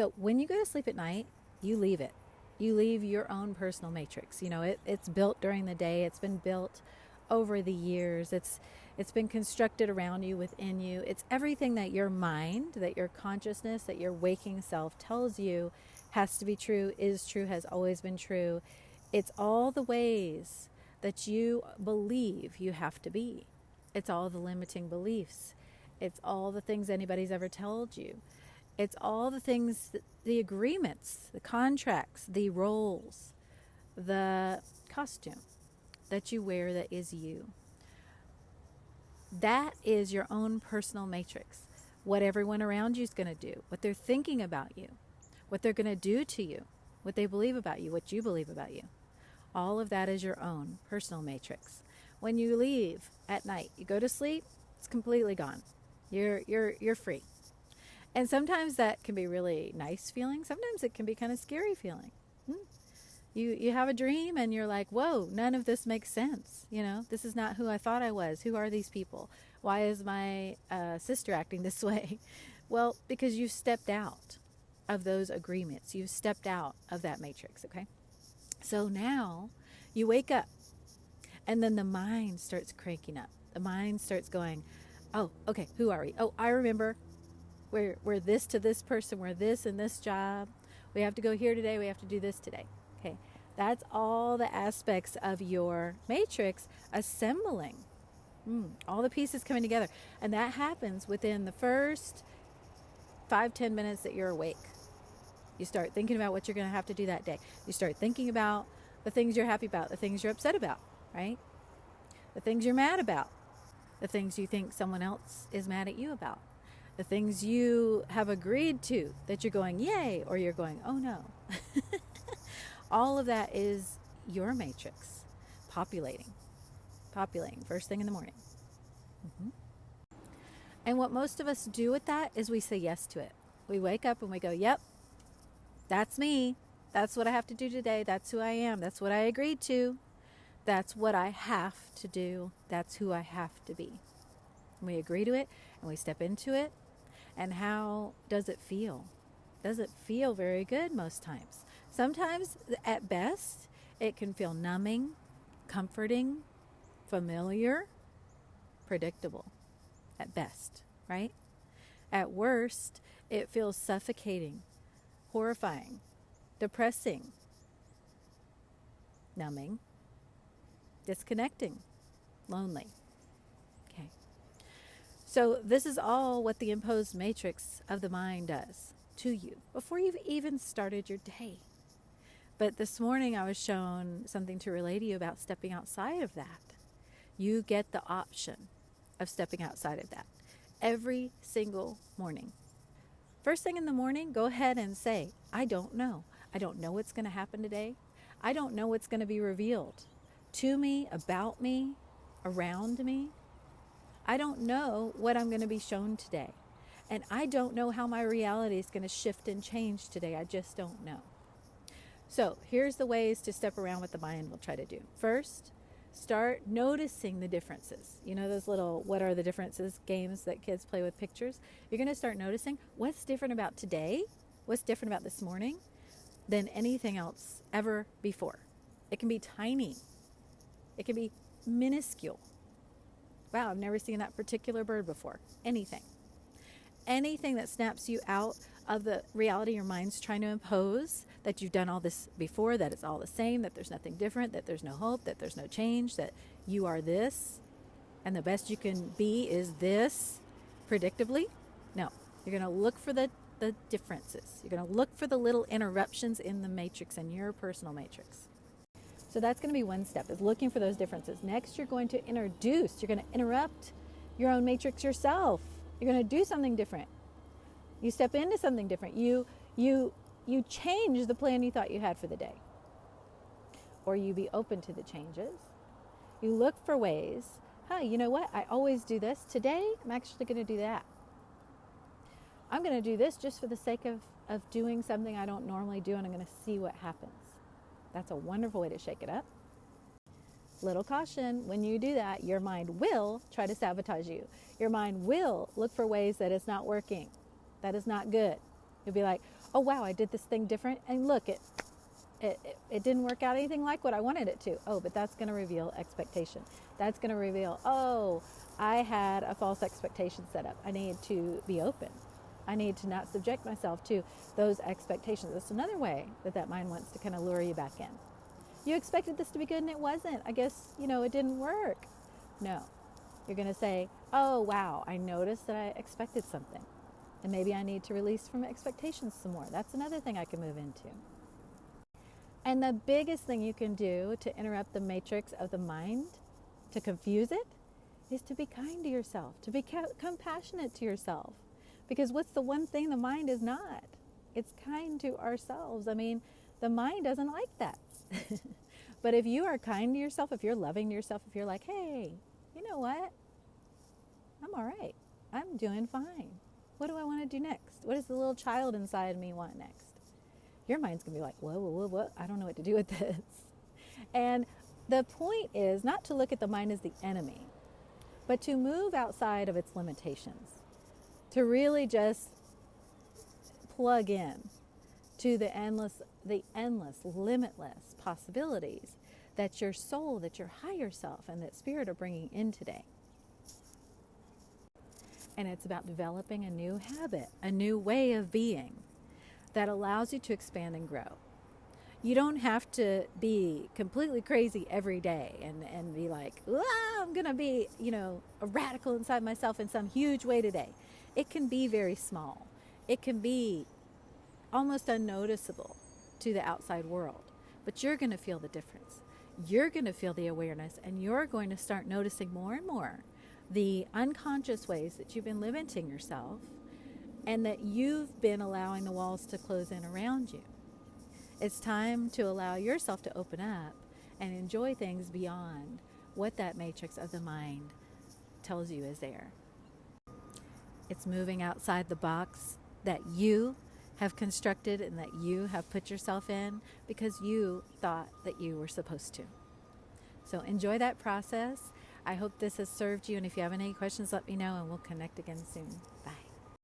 So when you go to sleep at night, you leave it. You leave your own personal matrix. It's built during the day. It's been built over the years. It's been constructed around you, within you. It's everything that your mind, that your consciousness, that your waking self tells you has to be true, is true, has always been true. It's all the ways that you believe you have to be. It's all the limiting beliefs. It's all the things anybody's ever told you. It's all the things, the agreements, the contracts, the roles, the costume that you wear that is you. That is your own personal matrix. What everyone around you is going to do, what they're thinking about you, what they're going to do to you, what they believe about you, what you believe about you. All of that is your own personal matrix. When you leave at night, you go to sleep, it's completely gone. You're free. And sometimes that can be really nice feeling. Sometimes it can be kind of scary feeling. You have a dream and you're like, whoa, none of this makes sense. This is not who I thought I was. Who are these people? Why is my sister acting this way? Well, because you've stepped out of those agreements. You've stepped out of that matrix, okay? So now you wake up and then the mind starts cranking up. The mind starts going, oh, okay, who are we? Oh, I remember. We're this to this person. We're this in this job. We have to go here today. We have to do this today. Okay, that's all the aspects of your matrix assembling. All the pieces coming together. And that happens within the first 5-10 minutes that you're awake. You start thinking about what you're going to have to do that day. You start thinking about the things you're happy about, the things you're upset about, right? The things you're mad about, the things you think someone else is mad at you about, the things you have agreed to that you're going, yay, or you're going, oh no. All of that is your matrix populating first thing in the morning. And what most of us do with that is we say yes to it. We wake up and we go, yep, that's me. That's what I have to do today. That's who I am. That's what I agreed to. That's what I have to do. That's who I have to be. And we agree to it and we step into it. And how does it feel? Does it feel very good most times? Sometimes, at best, it can feel numbing, comforting, familiar, predictable. At best, right? At worst, it feels suffocating, horrifying, depressing, numbing, disconnecting, lonely. Okay. So this is all what the imposed matrix of the mind does to you before you've even started your day. But this morning I was shown something to relate to you about stepping outside of that. You get the option of stepping outside of that every single morning. First thing in the morning, go ahead and say, I don't know. I don't know what's going to happen today. I don't know what's going to be revealed to me, about me, around me. I don't know what I'm going to be shown today. And I don't know how my reality is going to shift and change today. I just don't know. So here's the ways to step around what the mind will try to do. First, start noticing the differences. You know those little what are the differences games that kids play with pictures? You're going to start noticing what's different about today, what's different about this morning than anything else ever before. It can be tiny. It can be minuscule. Wow, I've never seen that particular bird before. Anything that snaps you out of the reality your mind's trying to impose, that you've done all this before, that it's all the same, that there's nothing different, that there's no hope, that there's no change, that you are this, and the best you can be is this, predictably. No, you're going to look for the differences. You're going to look for the little interruptions in the matrix, in your personal matrix. So that's going to be one step, is looking for those differences. Next, you're going to introduce, you're going to interrupt your own matrix yourself. You're going to do something different. You step into something different. You change the plan you thought you had for the day. Or you be open to the changes. You look for ways, you know what? I always do this. Today, I'm actually going to do that. I'm going to do this just for the sake of doing something I don't normally do, and I'm going to see what happens. That's a wonderful way to shake it up. Little caution, when you do that, your mind will try to sabotage you. Your mind will look for ways that it's not working, that is not good. You'll be like, oh wow, I did this thing different, and look, it didn't work out anything like what I wanted it to. Oh, but that's going to reveal expectation. That's going to reveal, oh, I had a false expectation set up. I need to be open. I need to not subject myself to those expectations. That's another way that mind wants to kind of lure you back in. You expected this to be good and it wasn't. I guess, it didn't work. No. You're going to say, oh, wow, I noticed that I expected something. And maybe I need to release from expectations some more. That's another thing I can move into. And the biggest thing you can do to interrupt the matrix of the mind, to confuse it, is to be kind to yourself, to be compassionate to yourself. Because what's the one thing the mind is not? It's kind to ourselves. I mean, the mind doesn't like that. But if you are kind to yourself, if you're loving to yourself, if you're like, hey, you know what? I'm all right. I'm doing fine. What do I want to do next? What does the little child inside me want next? Your mind's going to be like, whoa, I don't know what to do with this. And the point is not to look at the mind as the enemy, but to move outside of its limitations, to really just plug in to the endless, limitless possibilities that your soul, that your higher self, and that spirit are bringing in today. And it's about developing a new habit, a new way of being that allows you to expand and grow. You don't have to be completely crazy every day and be like, I'm going to be, a radical inside myself in some huge way today. It can be very small. It can be almost unnoticeable to the outside world, but you're going to feel the difference. You're going to feel the awareness, and you're going to start noticing more and more the unconscious ways that you've been limiting yourself and that you've been allowing the walls to close in around you. It's time to allow yourself to open up and enjoy things beyond what that matrix of the mind tells you is there. It's moving outside the box that you have constructed and that you have put yourself in because you thought that you were supposed to. So enjoy that process. I hope this has served you, and if you have any questions, let me know and we'll connect again soon. Bye.